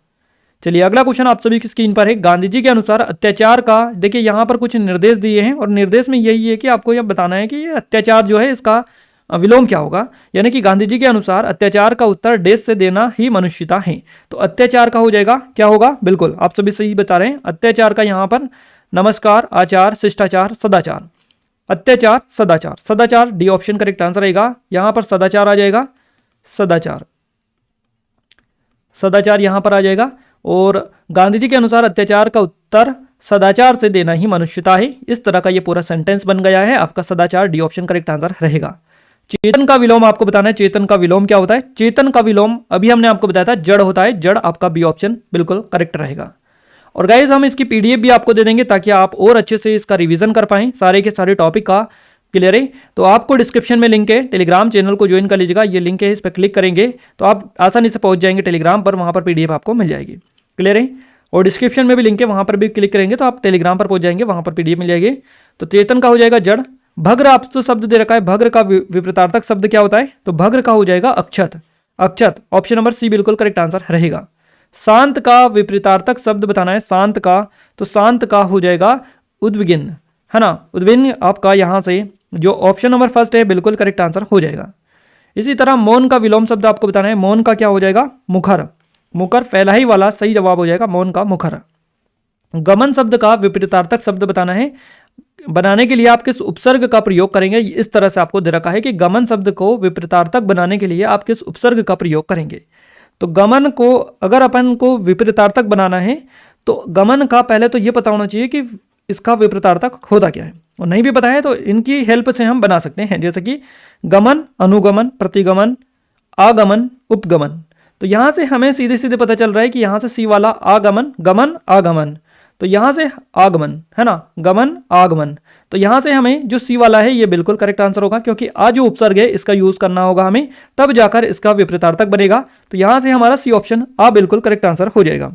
चलिए अगला क्वेश्चन आप सभी की स्क्रीन पर है। गांधी जी के अनुसार अत्याचार का, देखिए यहाँ पर कुछ निर्देश दिए हैं और निर्देश में यही है कि आपको यह बताना है कि ये अत्याचार जो है इसका विलोम क्या होगा। यानी कि गांधी जी के अनुसार अत्याचार का उत्तर देश से देना ही मनुष्यता है। तो अत्याचार का हो जाएगा क्या होगा, बिल्कुल आप सभी सही बता रहे हैं। अत्याचार का यहाँ पर नमस्कार, आचार, शिष्टाचार, सदाचार। अत्याचार, सदाचार, सदाचार डी ऑप्शन करेक्ट आंसर रहेगा। यहाँ पर सदाचार आ जाएगा, सदाचार, सदाचार यहाँ पर आ जाएगा। और गांधी जी के अनुसार अत्याचार का उत्तर सदाचार से देना ही मनुष्यता है। इस तरह का ये पूरा सेंटेंस बन गया है आपका, सदाचार डी ऑप्शन करेक्ट आंसर रहेगा। चेतन का विलोम आपको बताना है, चेतन का विलोम क्या होता है। चेतन का विलोम अभी हमने आपको बताया था जड़ होता है, जड़ आपका बी ऑप्शन बिल्कुल करेक्ट रहेगा। और गाइज हम इसकी पीडीएफ भी आपको दे देंगे ताकि आप और अच्छे से इसका रिवीजन कर पाएं, सारे के सारे टॉपिक का क्लियर है। तो आपको डिस्क्रिप्शन में लिंक है, टेलीग्राम चैनल को ज्वाइन कर लीजिएगा, ये लिंक है, इस पर क्लिक करेंगे तो आप आसानी से पहुंच जाएंगे टेलीग्राम पर, वहां पर पीडीएफ आपको मिल जाएगी, क्लियर है। और डिस्क्रिप्शन में भी लिंक है, वहां पर भी क्लिक करेंगे तो आप टेलीग्राम पर पहुंच जाएंगे, वहां पर पीडीएफ मिल जाएगी। तो चेतन का हो जाएगा जड़। भग्र आपसे शब्द दे रखा है, भग्र का विपरीतार्थक शब्द क्या होता है, तो भग्र का हो जाएगा अक्षत, अक्षत ऑप्शन नंबर सी बिल्कुल करेक्ट आंसर रहेगा। शांत का विपरीतार्थक शब्द बताना है, शांत का, तो शांत का हो जाएगा उद्विग्न, है ना, उद्विग्न आपका यहाँ से जो ऑप्शन नंबर फर्स्ट है बिल्कुल करेक्ट आंसर हो जाएगा। इसी तरह मौन का विलोम शब्द आपको बताना है, मौन का क्या हो जाएगा, मुखर, मुखर पहला ही वाला सही जवाब हो जाएगा, मौन का मुखर। गमन शब्द का विपरीतार्थक शब्द बताना है, बनाने के लिए आप किस उपसर्ग का प्रयोग करेंगे, इस तरह से आपको दे रखा है कि गमन शब्द को विपरीतार्थक बनाने के लिए आप किस उपसर्ग का प्रयोग करेंगे। तो गमन को अगर अपन को विपरीतार्थक बनाना है तो गमन का पहले तो ये पता होना चाहिए कि इसका विपरीतार्थक होता क्या है, और नहीं भी पता है तो इनकी हेल्प से हम बना सकते हैं, जैसे कि गमन, अनुगमन, प्रतिगमन, आगमन, उपगमन। तो यहाँ से हमें सीधे सीधे पता चल रहा है कि यहाँ से सी वाला आगमन, गमन, आगमन, तो यहाँ से आगमन, है ना, गमन, आगमन। तो यहाँ से हमें जो सी वाला है ये बिल्कुल करेक्ट आंसर होगा, क्योंकि आ जो उपसर्ग है इसका यूज करना होगा हमें, तब जाकर इसका विपरीतार्थक बनेगा। तो यहाँ से हमारा सी ऑप्शन आ बिल्कुल करेक्ट आंसर हो जाएगा।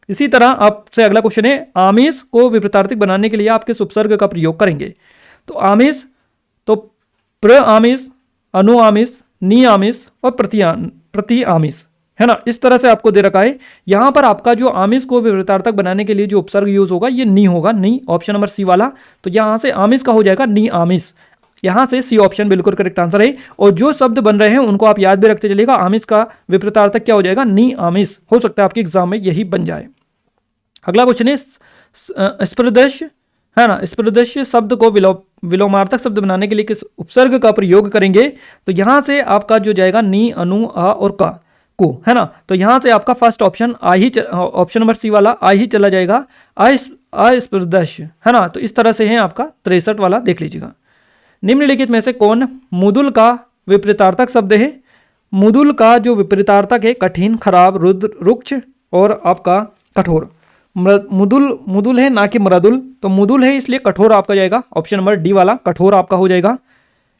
इसी तरह आपसे अगला क्वेश्चन है, आमिष को विपरीतार्थक बनाने के लिए आप किस उपसर्ग का प्रयोग करेंगे। तो आमिष, तो प्र आमिष, अनु आमिष, नि आमिष और प्रति आमिष, है ना, इस तरह से आपको दे रखा है। यहां पर आपका जो आमिष को विपरीतार्थक बनाने के लिए जो उपसर्ग यूज होगा ये नी होगा, नी ऑप्शन नंबर सी वाला। तो यहां से आमिष का हो जाएगा नी आमिष, यहां से सी ऑप्शन बिल्कुल करेक्ट आंसर है। और जो शब्द बन रहे हैं उनको आप याद भी रखते चलिएगा, आमिष का विपरीतार्थक क्या हो जाएगा, नी आमिष, हो सकता है आपके एग्जाम में यही बन जाए। अगला क्वेश्चन है स्पर्दृश्य, है ना, स्पर्दृश्य शब्द को विलोमार्थक शब्द बनाने के लिए किस उपसर्ग का प्रयोग करेंगे। तो यहां से आपका जो जाएगा नी, अनु, आ और का, को, है ना। तो यहां से आपका फर्स्ट ऑप्शन आ ही, ऑप्शन नंबर सी वाला आ ही चला जाएगा, अस्पर्दृश्य, है ना। तो इस तरह से है आपका 63 वाला, देख लीजिएगा। निम्नलिखित में से कौन मुदुल का विपरीतार्थक शब्द है। मुदुल का जो विपरीतार्थक है कठिन, खराब, रुद्र, रुक्ष और आपका कठोर। मुदुल, मुदुल है ना कि मृदुल, तो मुदुल है इसलिए कठोर आपका जाएगा, ऑप्शन नंबर डी वाला कठोर आपका हो जाएगा।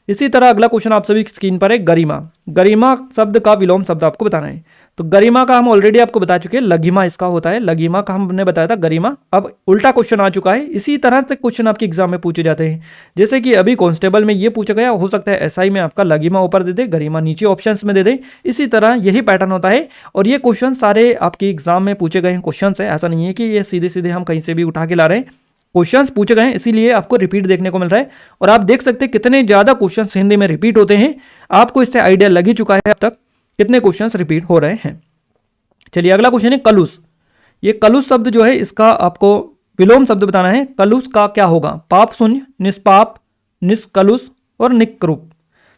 इसी तरह अगला क्वेश्चन आप सभी स्क्रीन पर है, गरिमा। गरिमा शब्द का विलोम शब्द आपको बताना है। तो गरिमा का हम ऑलरेडी आपको बता चुके हैं, लघिमा इसका होता है, लघिमा का हमने बताया था, गरिमा। अब उल्टा क्वेश्चन आ चुका है, इसी तरह से क्वेश्चन आपके एग्जाम में पूछे जाते हैं। जैसे कि अभी कांस्टेबल में ये पूछा गया, हो सकता है एसआई में आपका लघिमा ऊपर दे दे, गरिमा नीचे ऑप्शंस में दे दे। इसी तरह यही पैटर्न होता है और ये क्वेश्चन सारे आपके एग्जाम में पूछे गए क्वेश्चन है, ऐसा नहीं है कि ये सीधे सीधे हम कहीं से भी उठा के ला रहे हैं। क्वेश्चंस पूछे गए हैं, इसीलिए आपको रिपीट देखने को मिल रहा है। और आप देख सकते हैं कितने ज्यादा क्वेश्चंस हिंदी में रिपीट होते हैं, आपको इससे आइडिया लग ही चुका है अब तक कितने क्वेश्चंस रिपीट हो रहे हैं। चलिए अगला क्वेश्चन है कलुष। ये कलुष शब्द जो है इसका आपको विलोम शब्द बताना है। कलुष का क्या होगा, पाप शून्य, निष्पाप, निष्कलुष और निकृप।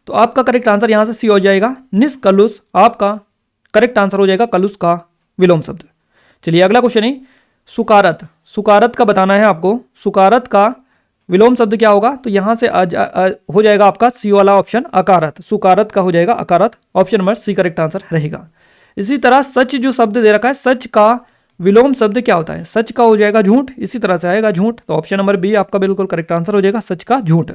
तो आपका करेक्ट आंसर यहां से सी हो जाएगा, निष्कलुष आपका करेक्ट आंसर हो जाएगा, कलुष का विलोम शब्द। चलिए अगला क्वेश्चन है सुकारत। सुकारत का बताना है आपको, सुकारत का विलोम शब्द क्या होगा। तो यहां से हो जाएगा आपका सी वाला ऑप्शन अकारत, सुकारत का हो जाएगा अकारत, option number C correct answer रहेगा। इसी तरह सच जो शब्द दे रखा है, सच का विलोम शब्द क्या होता है। सच का हो जाएगा झूठ, इसी तरह से आएगा झूठ, तो ऑप्शन नंबर बी आपका बिल्कुल करेक्ट आंसर हो जाएगा, सच का झूठ।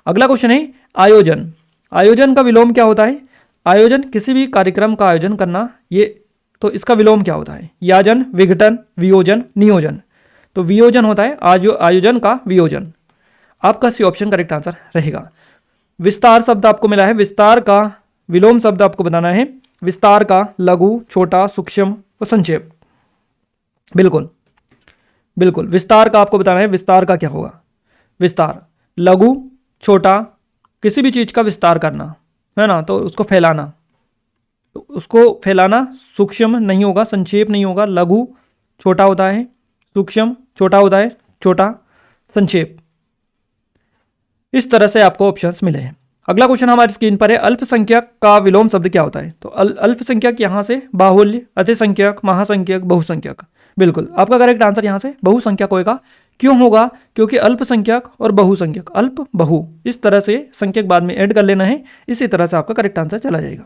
अगला क्वेश्चन है आयोजन। आयोजन का विलोम क्या होता है। आयोजन किसी भी कार्यक्रम का आयोजन करना, ये तो इसका विलोम क्या होता है। याजन, विघटन, वियोजन, नियोजन। तो वियोजन होता है आयोजन का वियोजन, आपका सी ऑप्शन करेक्ट आंसर रहेगा। विस्तार शब्द आपको मिला है, विस्तार का विलोम शब्द आपको बताना है। विस्तार का, लघु, छोटा, सूक्ष्म व संक्षेप। बिल्कुल बिल्कुल, विस्तार का आपको बताना है, विस्तार का क्या होगा? विस्तार, लघु, छोटा, किसी भी चीज का विस्तार करना है ना, तो उसको फैलाना, तो उसको फैलाना। सूक्ष्म नहीं होगा, संक्षेप नहीं होगा, लघु छोटा होता है, सूक्ष्म छोटा होता है, छोटा, संक्षेप। इस तरह से आपको ऑप्शंस मिले हैं। अगला क्वेश्चन हमारी स्क्रीन पर है, अल्पसंख्यक का विलोम शब्द क्या होता है? तो अल्पसंख्यक यहां से बाहुल्य, अतिसंख्यक, महासंख्यक, बहुसंख्यक। बिल्कुल, आपका करेक्ट आंसर यहां से बहुसंख्यक होगा। क्यों होगा? क्योंकि अल्पसंख्यक और बहुसंख्यक, अल्प बहु, इस तरह से संख्यक बाद में ऐड कर लेना है, इसी तरह से आपका करेक्ट आंसर चला जाएगा।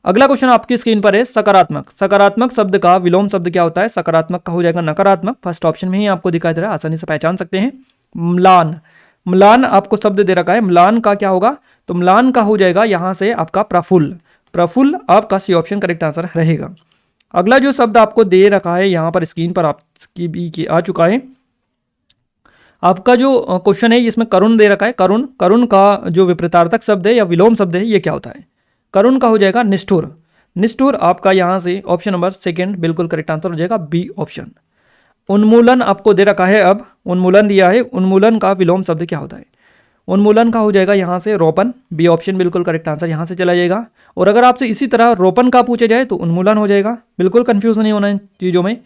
अगला क्वेश्चन आपकी स्क्रीन पर है, सकारात्मक। सकारात्मक शब्द का विलोम शब्द क्या होता है? सकारात्मक का हो जाएगा नकारात्मक। फर्स्ट ऑप्शन में ही आपको दिखाई दे रहा है, आसानी से पहचान सकते हैं। म्लान, म्लान आपको शब्द दे रखा है, म्लान का क्या होगा? तो म्लान का हो जाएगा यहां से आपका प्रफुल्ल। प्रफुल्ल आपका सी ऑप्शन करेक्ट आंसर रहेगा। अगला जो शब्द आपको दे रखा है यहां पर स्क्रीन पर आपकी भी आ चुका है, आपका जो क्वेश्चन है इसमें करुण दे रखा है। करुण, करुण का जो विपरीतार्थक शब्द है या विलोम शब्द है ये क्या होता है? करुण का हो जाएगा निष्ठुर। निष्ठुर आपका यहां से ऑप्शन नंबर सेकंड बिल्कुल करेक्ट आंसर हो जाएगा, बी ऑप्शन। उन्मूलन आपको दे रखा है, अब उन्मूलन दिया है, उन्मूलन का विलोम शब्द क्या होता है? उन्मूलन का हो जाएगा यहां से रोपन, बी ऑप्शन बिल्कुल करेक्ट आंसर यहां से चला जाएगा। और अगर आपसे इसी तरह रोपन का पूछा जाए तो उन्मूलन हो जाएगा, बिल्कुल कंफ्यूज नहीं होना इन चीज़ों में।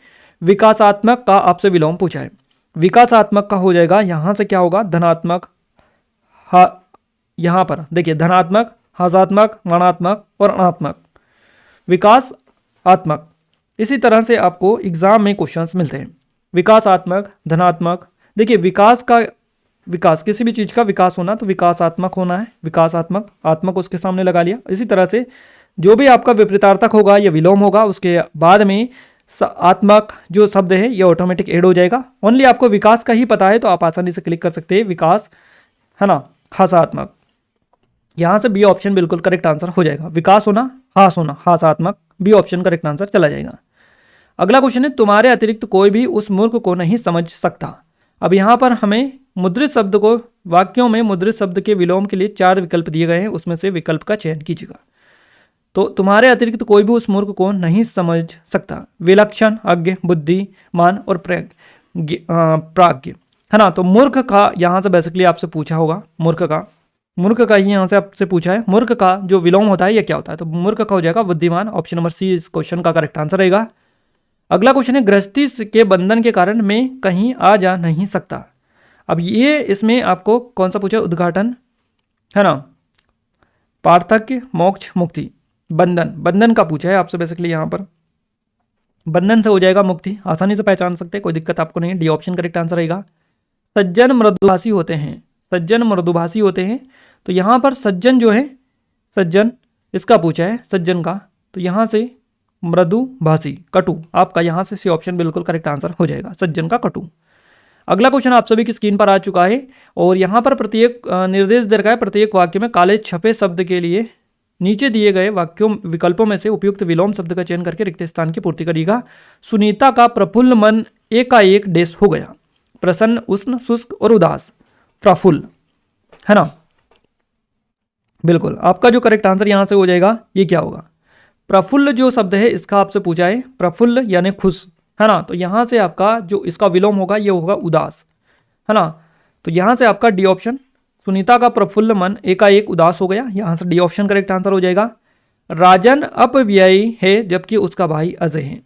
विकासात्मक का आपसे विलोम पूछा है, विकासात्मक का हो जाएगा यहां से क्या होगा? धनात्मक, यहां पर देखिए धनात्मक, हासात्मक, मानात्मक और अणात्मक, विकासात्मक। इसी तरह से आपको एग्जाम में क्वेश्चंस मिलते हैं, विकासात्मक, धनात्मक। देखिए विकास का, विकास किसी भी चीज का विकास होना तो विकासात्मक होना है, विकासात्मक, आत्मक उसके सामने लगा लिया। इसी तरह से जो भी आपका विपरीतार्थक होगा या विलोम होगा उसके बाद में आत्मक जो शब्द है ये ऑटोमेटिक ऐड हो जाएगा। ओनली आपको विकास का ही पता है तो आप आसानी से क्लिक कर सकते हैं, विकास है ना, हासात्मक। यहां से बी ऑप्शन बिल्कुल करेक्ट आंसर हो जाएगा, विकास होना, हास होना, हासात्मक, बी ऑप्शन करेक्ट आंसर चला जाएगा। अगला क्वेश्चन है, तुम्हारे अतिरिक्त कोई भी उस मूर्ख को नहीं समझ सकता। अब यहां पर हमें मुद्रित शब्द को, वाक्यों में मुद्रित शब्द के विलोम के लिए 4 विकल्प दिए गए हैं, उसमें से विकल्प का चयन कीजिएगा। तो तुम्हारे अतिरिक्त कोई भी उस मूर्ख को नहीं समझ सकता, विलक्षण, अज्ञ, बुद्धिमान और प्राज्ञ, है ना। तो मूर्ख का यहाँ से बेसिकली आपसे पूछा होगा, मूर्ख का ही यहाँ से आपसे पूछा है। मूर्ख का जो विलोम होता है ये क्या होता है? तो मूर्ख का हो जाएगा बुद्धिमान, ऑप्शन नंबर सी इस क्वेश्चन का करेक्ट आंसर रहेगा। अगला क्वेश्चन है, गृहस्थी के बंधन के कारण मैं कहीं आ जा नहीं सकता। अब ये इसमें आपको कौन सा पूछा? उद्घाटन, है ना, पार्थक्य, मोक्ष, मुक्ति, बंधन, बंधन का पूछा है आपसे बेसिकली। यहाँ पर बंधन से हो जाएगा मुक्ति, आसानी से पहचान सकते हैं, कोई दिक्कत आपको नहीं है, डी ऑप्शन करेक्ट आंसर रहेगा। सज्जन मृदुभाषी होते हैं, सज्जन मृदुभाषी होते हैं, तो यहाँ पर सज्जन जो है, सज्जन इसका पूछा है, सज्जन का, तो यहाँ से मृदुभाषी, कटु, आपका यहाँ से सी ऑप्शन बिल्कुल करेक्ट आंसर हो जाएगा, सज्जन का कटु। अगला क्वेश्चन आप सभी की स्क्रीन पर आ चुका है और यहाँ पर प्रत्येक निर्देश दे रखा है, प्रत्येक वाक्य में काले छपे शब्द के लिए नीचे दिए गए वाक्यों विकल्पों में से उपयुक्त विलोम शब्द का चयन करके रिक्त स्थान की पूर्ति करिएगा। सुनीता का प्रफुल्ल मन एकाएक डेस हो गया, प्रसन्न, उष्ण, शुष्क और उदास, प्रफुल्ल, है ना। बिल्कुल, आपका जो करेक्ट आंसर यहां से हो जाएगा ये क्या होगा? प्रफुल्ल जो शब्द है इसका आपसे पूछा है, प्रफुल्ल यानी खुश, है ना। तो यहां से आपका जो इसका विलोम होगा ये होगा उदास, है ना। तो यहां से आपका डी ऑप्शन, सुनीता का प्रफुल्ल मन एकाएक उदास हो गया, यहां से डी ऑप्शन करेक्ट आंसर हो जाएगा। राजन अपव्ययी है जबकि उसका भाई अजय है,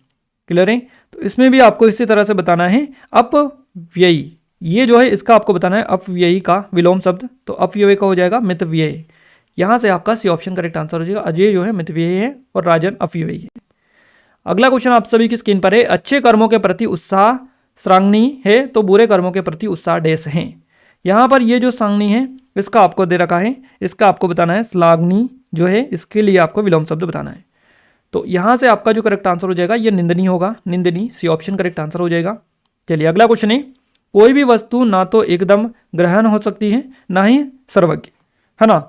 क्लियर है। तो इसमें भी आपको इसी तरह से बताना है, अपव्ययी ये जो है इसका आपको बताना है अपव्ययी का विलोम शब्द, तो अपव्यय का हो जाएगा मितव्यय, यहां से आपका सी ऑप्शन करेक्ट आंसर हो जाएगा। अजय जो है मितव्ययी है और राजन अपव्ययी है। अगला क्वेश्चन आप सभी की स्क्रीन पर है, अच्छे कर्मों के प्रति उत्साह श्रांगनी है तो बुरे कर्मों के प्रति उत्साह डेस है। यहाँ पर ये जो सांगनी है इसका आपको दे रखा है, इसका आपको बताना है श्लाघनी जो है, इसके लिए आपको विलोम शब्द बताना है। तो यहाँ से आपका जो करेक्ट आंसर हो जाएगा ये निंदनी होगा, निंदनी, सी ऑप्शन करेक्ट आंसर हो जाएगा। चलिए अगला क्वेश्चन है, कोई भी वस्तु ना तो एकदम ग्रहण हो सकती है ना ही सर्वज्ञ, है ना।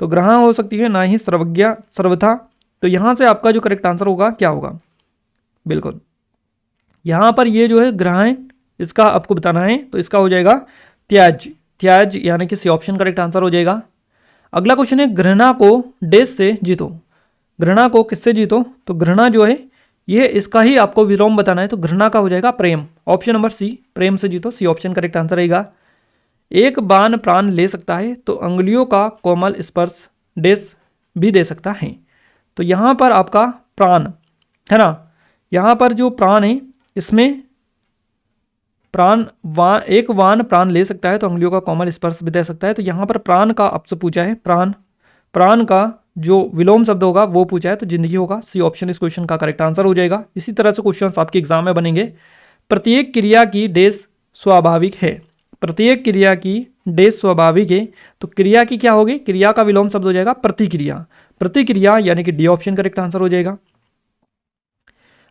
तो ग्रहण हो सकती है ना ही सर्वज्ञ, सर्वथा। तो यहाँ से आपका जो करेक्ट आंसर होगा क्या होगा? बिल्कुल यहाँ पर ये जो है ग्रहण, इसका आपको बताना है, तो इसका हो जाएगा त्याज, त्याज यानी कि सी ऑप्शन करेक्ट आंसर हो जाएगा। अगला क्वेश्चन है, घृणा को डेस से जीतो, घृणा को किससे जीतो, तो घृणा जो है ये इसका ही आपको विलोम बताना है, तो घृणा का हो जाएगा प्रेम। ऑप्शन नंबर सी, प्रेम से जीतो, सी ऑप्शन करेक्ट आंसर रहेगा। एक बाण प्राण ले सकता है तो अंगुलियों का कोमल स्पर्श डेस भी दे सकता है। तो यहाँ पर आपका प्राण है ना, यहाँ पर जो प्राण है इसमें प्राण एक वान प्राण ले सकता है तो अंगुलियों का कोमल स्पर्श भी दे सकता है। तो यहाँ पर प्राण का आपसे पूछा है, प्राण का जो विलोम शब्द होगा वो पूछा है, तो जिंदगी होगा, सी ऑप्शन इस क्वेश्चन का करेक्ट आंसर हो जाएगा। इसी तरह से क्वेश्चंस आपके एग्जाम में बनेंगे। प्रत्येक क्रिया की डेस स्वाभाविक है, प्रत्येक क्रिया की डेस स्वाभाविक है, तो क्रिया की क्या होगी, क्रिया का विलोम शब्द हो जाएगा प्रतिक्रिया, प्रतिक्रिया यानी कि डी ऑप्शन करेक्ट आंसर हो जाएगा।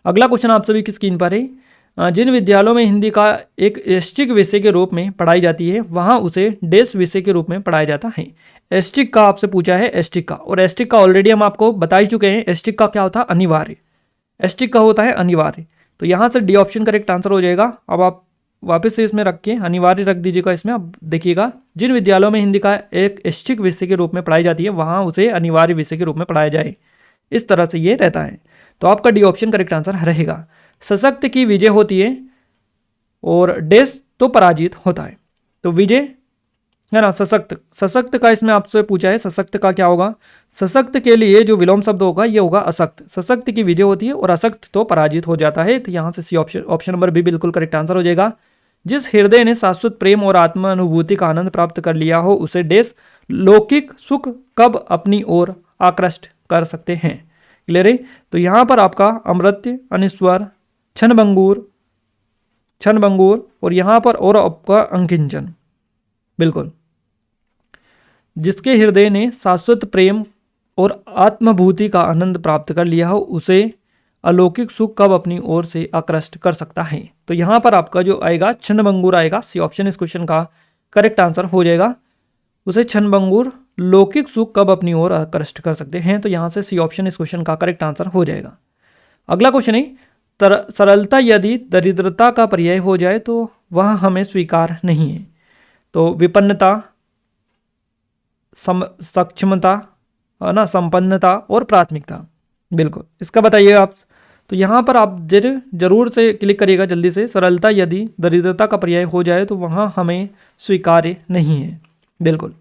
अगला क्वेश्चन आप सभी की स्क्रीन पर है, जिन विद्यालयों में हिंदी का एक ऐच्छिक विषय के रूप में पढ़ाई जाती है वहां उसे डेस विषय के रूप में पढ़ाया जाता है। ऐच्छिक का आपसे पूछा है, ऐच्छिक का, और ऐच्छिक का ऑलरेडी हम आपको बता ही चुके हैं। ऐच्छिक का क्या होता है, अनिवार्य, ऐच्छिक का होता है अनिवार्य, तो यहाँ से डी ऑप्शन करेक्ट आंसर हो जाएगा। अब आप वापस से इसमें रख के अनिवार्य रख दीजिएगा इसमें। अब देखिएगा, जिन विद्यालयों में हिंदी का एक ऐच्छिक विषय के रूप में पढ़ाई जाती है वहाँ उसे अनिवार्य विषय के रूप में पढ़ाया जाए, इस तरह से ये रहता है। तो आपका डी ऑप्शन करेक्ट आंसर रहेगा। सशक्त की विजय होती है और डेस तो पराजित होता है, तो विजय है ना, सशक्त, सशक्त का इसमें आपसे पूछा है, सशक्त का क्या होगा, सशक्त के लिए जो विलोम शब्द होगा ये होगा असक्त, सशक्त की विजय होती है और असक्त तो पराजित हो जाता है। तो यहाँ से सी ऑप्शन नंबर बी बिल्कुल करेक्ट आंसर हो जाएगा। जिस हृदय ने शाश्वत प्रेम और आत्मा अनुभूति का आनंद प्राप्त कर लिया हो उसे डेस लौकिक सुख कब अपनी ओर आकृष्ट कर सकते हैं। क्लियर है, तो यहाँ पर आपका अमृत्य, अनिस्वर, क्षणभंगुर और यहाँ पर और आपका अंकिंचन, बिल्कुल। जिसके हृदय ने शाश्वत प्रेम और आत्मभूति का आनंद प्राप्त कर लिया हो उसे अलौकिक सुख कब अपनी ओर से आकृष्ट कर सकता है। तो यहाँ पर आपका जो आएगा क्षणभंगुर आएगा, सी ऑप्शन इस क्वेश्चन का करेक्ट आंसर हो जाएगा। उसे क्षणभंगुर लौकिक सुख कब अपनी ओर आकृष्ट कर सकते हैं, तो यहाँ से सी ऑप्शन इस क्वेश्चन का करेक्ट आंसर हो जाएगा। अगला क्वेश्चन है, सरलता यदि दरिद्रता का पर्याय हो जाए तो वह हमें स्वीकार नहीं है। तो विपन्नता, सक्षमता है ना, संपन्नता और प्राथमिकता, बिल्कुल इसका बताइए आप। तो यहाँ पर आप जरूर से क्लिक करिएगा जल्दी से। सरलता यदि दरिद्रता का पर्याय हो जाए तो वहाँ हमें स्वीकार्य नहीं है, बिल्कुल।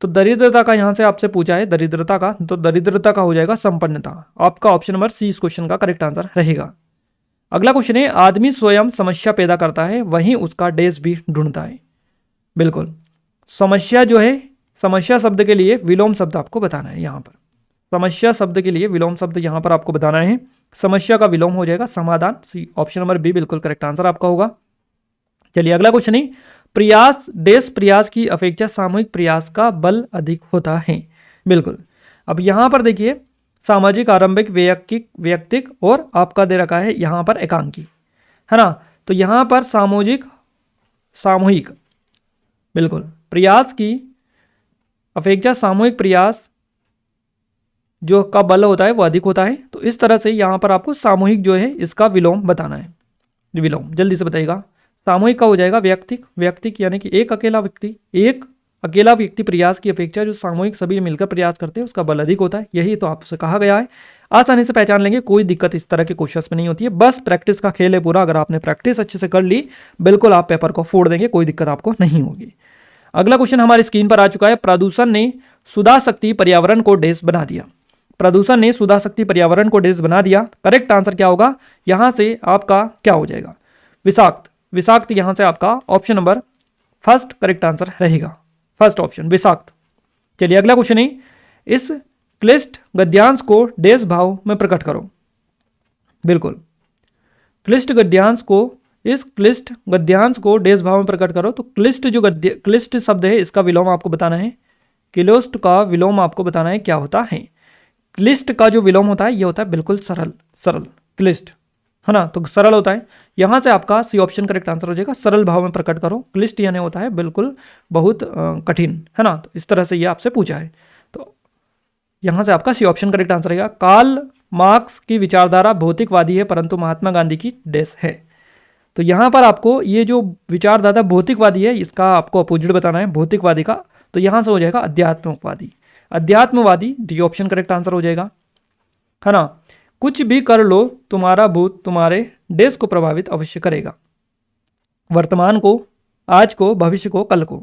तो दरिद्रता का यहाँ से आपसे पूछा है, दरिद्रता का, तो दरिद्रता का हो जाएगा संपन्नता। आपका ऑप्शन नंबर सी इस क्वेश्चन का करेक्ट आंसर रहेगा। अगला क्वेश्चन है, आदमी स्वयं समस्या पैदा करता है वहीं उसका डेस भी ढूंढता है। बिल्कुल, समस्या जो है, समस्या शब्द के लिए विलोम शब्द आपको बताना है। यहाँ पर समस्या शब्द के लिए विलोम शब्द यहाँ पर आपको बताना है। समस्या का विलोम हो जाएगा समाधान, सी ऑप्शन नंबर बी बिल्कुल करेक्ट आंसर आपका होगा। चलिए अगला क्वेश्चन है, प्रयास देश प्रयास की अपेक्षा सामूहिक प्रयास का बल अधिक होता है। बिल्कुल, अब यहाँ पर देखिए सामाजिक, आरंभिक, वैयक्तिक और आपका दे रखा है यहाँ पर एकांकी, है ना। तो यहाँ पर सामूहिक, बिल्कुल, प्रयास की अपेक्षा सामूहिक प्रयास जो का बल होता है वो अधिक होता है। तो इस तरह से यहाँ पर आपको सामूहिक जो है इसका विलोम बताना है। विलोम जल्दी से बताइएगा। सामूहिक का हो जाएगा व्यक्तिक यानी कि एक अकेला व्यक्ति प्रयास की अपेक्षा जो सामूहिक सभी मिलकर प्रयास करते हैं उसका बल अधिक होता है। यही तो आपसे कहा गया है, आसानी से पहचान लेंगे, कोई दिक्कत इस तरह के क्वेश्चंस में नहीं होती है। बस प्रैक्टिस का खेल है पूरा। अगर आपने प्रैक्टिस अच्छे से कर ली बिल्कुल आप पेपर को फोड़ देंगे, कोई दिक्कत आपको नहीं होगी। अगला क्वेश्चन हमारी स्क्रीन पर आ चुका है, प्रदूषण ने सुधा शक्ति पर्यावरण को डेस बना दिया। प्रदूषण ने सुधा शक्ति पर्यावरण को डेस बना दिया। करेक्ट आंसर क्या होगा, यहां से आपका क्या हो जाएगा, विषाक्त यहां से आपका option number first correct answer रहेगा, फर्स्ट ऑप्शन विषाक्त। चलिए अगला क्वेश्चन है, इस क्लिष्ट गद्यांश को डेस भाव में प्रकट करो। बिल्कुल, क्लिष्ट गद्यांश को डेस भाव में प्रकट करो। तो क्लिष्ट शब्द है इसका विलोम आपको बताना है। क्लिष्ट का विलोम आपको बताना है क्या होता है। क्लिष्ट का जो विलोम होता है ये होता है बिल्कुल सरल, क्लिष्ट, है ना, तो सरल होता है। यहां से आपका सी ऑप्शन करेक्ट आंसर हो जाएगा, सरल भाव में प्रकट करो। क्लिष्ट यानी होता है बिल्कुल बहुत कठिन, है ना, तो इस तरह से ये आपसे पूछा है। तो यहां से आपका सी ऑप्शन करेक्ट आंसर रहेगा। कार्ल मार्क्स की विचारधारा भौतिकवादी है परंतु महात्मा गांधी की डेस है। तो यहां पर आपको ये जो विचारधारा भौतिकवादी है इसका आपको अपोजिट बताना है भौतिकवादी का। तो यहां से हो जाएगा अध्यात्मवादी। अध्यात्मवादी, डी ऑप्शन करेक्ट आंसर हो जाएगा, है ना। कुछ भी कर लो, तुम्हारा भूत तुम्हारे देश को प्रभावित अवश्य करेगा। वर्तमान को, आज को, भविष्य को, कल को।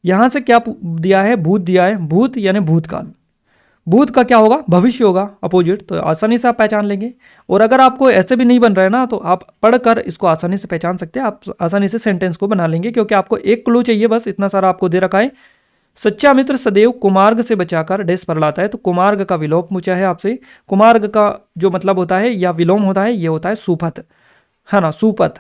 यहां से क्या दिया है, भूत दिया है, भूत यानी भूतकाल। भूत का क्या होगा, भविष्य होगा, अपोजिट, तो आसानी से आप पहचान लेंगे। और अगर आपको ऐसे भी नहीं बन रहा है ना, तो आप पढ़कर इसको आसानी से पहचान सकते हैं, आप आसानी से सेंटेंस को बना लेंगे, क्योंकि आपको एक क्लू चाहिए बस, इतना सारा आपको दे रखा है। सच्चा मित्र सदैव कुमार्ग से बचाकर देश पर लाता है, तो कुमार्ग का विलोम पूछा है आपसे। कुमार्ग का जो मतलब होता है या विलोम होता है, ये होता है सुपथ, है ना, सुपथ,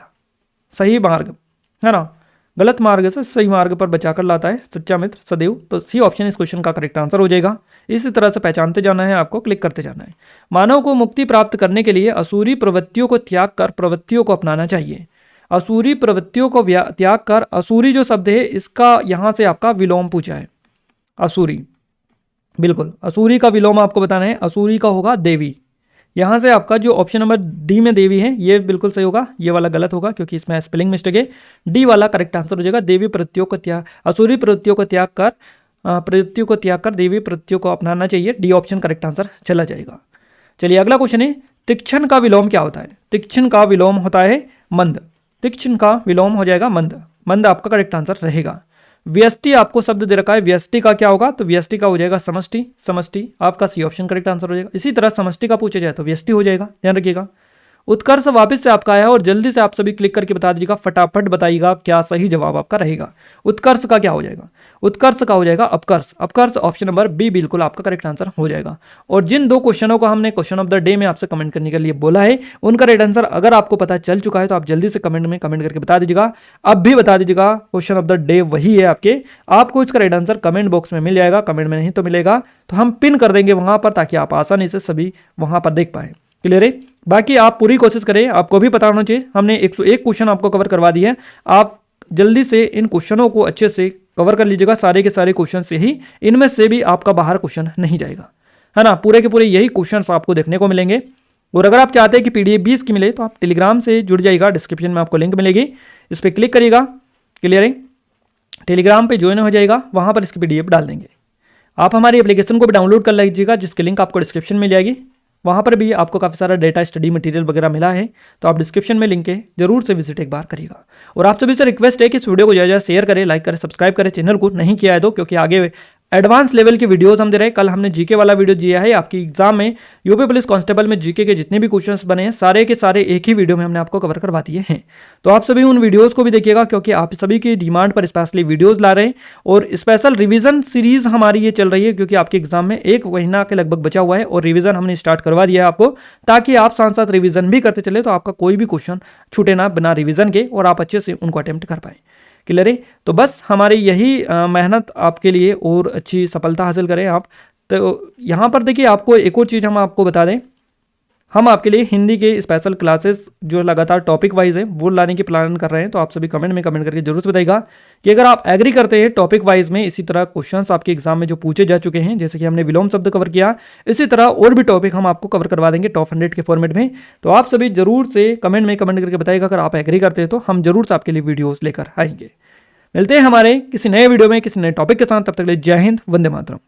सही मार्ग, है ना, गलत मार्ग से सही मार्ग पर बचाकर लाता है सच्चा मित्र सदैव। तो सी ऑप्शन इस क्वेश्चन का करेक्ट आंसर हो जाएगा। इसी तरह से पहचानते जाना है आपको, क्लिक करते जाना है। मानव को मुक्ति प्राप्त करने के लिए असुरी प्रवृत्तियों को त्याग कर प्रवृत्तियों को अपनाना चाहिए। असुरी प्रवृत्तियों को त्याग कर, असुरी जो शब्द है इसका यहां से आपका विलोम पूछा है, असुरी, बिल्कुल असुरी का विलोम आपको बताना है, असुरी का होगा देवी। यहां से आपका जो ऑप्शन नंबर डी में देवी है ये बिल्कुल सही होगा, ये वाला गलत होगा क्योंकि इसमें स्पेलिंग मिस्टेक है। डी वाला करेक्ट आंसर हो जाएगा। देवी प्रवृत्तियों को त्याग, असुरी प्रवृत्तियों को त्याग कर प्रवृत्तियों को त्याग कर देवी प्रवृत्तियों को अपनाना चाहिए, डी ऑप्शन करेक्ट आंसर चला जाएगा। चलिए अगला क्वेश्चन है, तीक्ष्ण का विलोम क्या होता है। तीक्ष्ण का विलोम होता है मंद, तीक्ष्ण का विलोम हो जाएगा मंद, मंद आपका करेक्ट आंसर रहेगा। व्यष्टि आपको शब्द दे रखा है, व्यष्टि का क्या होगा, तो व्यष्टि का हो जाएगा समष्टि, समष्टि आपका सी ऑप्शन करेक्ट आंसर हो जाएगा। इसी तरह समष्टि का पूछा जाए तो व्यष्टि हो जाएगा, ध्यान रखिएगा। उत्कर्ष वापस से आपका आया और जल्दी से आप सभी क्लिक करके बता दीजिएगा, फटाफट बताइएगा क्या सही जवाब आपका रहेगा। उत्कर्ष का क्या हो जाएगा, उत्कर्ष का हो जाएगा अपकर्ष, अपकर्ष ऑप्शन नंबर बी बिल्कुल आपका करेक्ट आंसर हो जाएगा। और जिन दो क्वेश्चनों को हमने क्वेश्चन ऑफ द डे में आपसे कमेंट करने के लिए बोला है, उनका राइट आंसर अगर आपको पता चल चुका है तो आप जल्दी से कमेंट में कमेंट करके बता दीजिएगा। अब भी बता दीजिएगा, क्वेश्चन ऑफ द डे वही है आपके, आपको इसका राइट आंसर कमेंट बॉक्स में मिल जाएगा, कमेंट में नहीं तो मिलेगा तो हम पिन कर देंगे वहां पर, ताकि आप आसानी से सभी वहां पर देख पाए। क्लियर है। बाकी आप पूरी कोशिश करें, आपको भी पता होना चाहिए, हमने 101 क्वेश्चन आपको कवर करवा दिए हैं, आप जल्दी से इन क्वेश्चनों को अच्छे से कवर कर लीजिएगा, सारे के सारे क्वेश्चन से ही, इनमें से भी आपका बाहर क्वेश्चन नहीं जाएगा, है ना, पूरे के पूरे यही क्वेश्चन आपको देखने को मिलेंगे। और अगर आप चाहते हैं कि PDF 20 की मिले तो आप टेलीग्राम से जुड़ जाइएगा, डिस्क्रिप्शन में आपको लिंक मिलेगी, इस पर क्लिक करिएगा। क्लियर है, टेलीग्राम पे ज्वाइन हो जाएगा, वहां पर इसकी PDF डाल देंगे। आप हमारी एप्लीकेशन को भी डाउनलोड कर लीजिएगा, जिसकी लिंक आपको डिस्क्रिप्शन में मिल जाएगी, वहाँ पर भी आपको काफ़ी सारा डेटा स्टडी मटेरियल वगैरह मिला है, तो आप डिस्क्रिप्शन में लिंक है, जरूर से विजिट एक बार करिएगा। और आप सभी से रिक्वेस्ट है कि इस वीडियो को ज़्यादा शेयर करें, लाइक करें, सब्सक्राइब करें, चैनल को नहीं किया है तो, क्योंकि आगे एडवांस लेवल की वीडियोस हम दे रहे हैं। कल हमने जीके वाला वीडियो दिया है, आपकी एग्जाम में यूपी पुलिस कांस्टेबल में जीके के जितने भी क्वेश्चंस बने हैं सारे के सारे एक ही वीडियो में हमने आपको कवर करवा दिए हैं। तो आप सभी उन वीडियोस को भी देखिएगा, क्योंकि आप सभी की डिमांड पर स्पेशली वीडियोस ला रहे हैं। और स्पेशल रिवीजन सीरीज हमारी ये चल रही है, क्योंकि आपके एग्जाम में 1 महीना के लगभग बचा हुआ है और रिवीजन हमने स्टार्ट करवा दिया है आपको, ताकि आप साथ साथ रिवीजन भी करते चले, तो आपका कोई भी क्वेश्चन छूटे ना बिना रिवीजन के, और आप अच्छे से उनको अटेम्प्ट कर पाए। क्लियर है। तो बस हमारी यही मेहनत आपके लिए और अच्छी सफलता हासिल करें आप। तो यहाँ पर देखिए, आपको एक और चीज़ हम आपको बता दें, हम आपके लिए हिंदी के स्पेशल क्लासेस जो लगातार टॉपिक वाइज है वो लाने की प्लान कर रहे हैं। तो आप सभी कमेंट में कमेंट करके जरूर से बताइएगा कि अगर आप एग्री करते हैं टॉपिक वाइज में, इसी तरह क्वेश्चंस आपके एग्जाम में जो पूछे जा चुके हैं, जैसे कि हमने विलोम शब्द कवर किया, इसी तरह और भी टॉपिक हम आपको कवर करवा देंगे टॉप 100 के फॉर्मेट में। तो आप सभी जरूर से कमेंट में कमेंट करके बताइएगा, अगर आप एग्री करते हैं तो हम जरूर से आपके लिए वीडियोज़ लेकर आएंगे। मिलते हैं हमारे किसी नए वीडियो में किसी नए टॉपिक के साथ, तब तक के लिए जय हिंद, वंदे मातरम।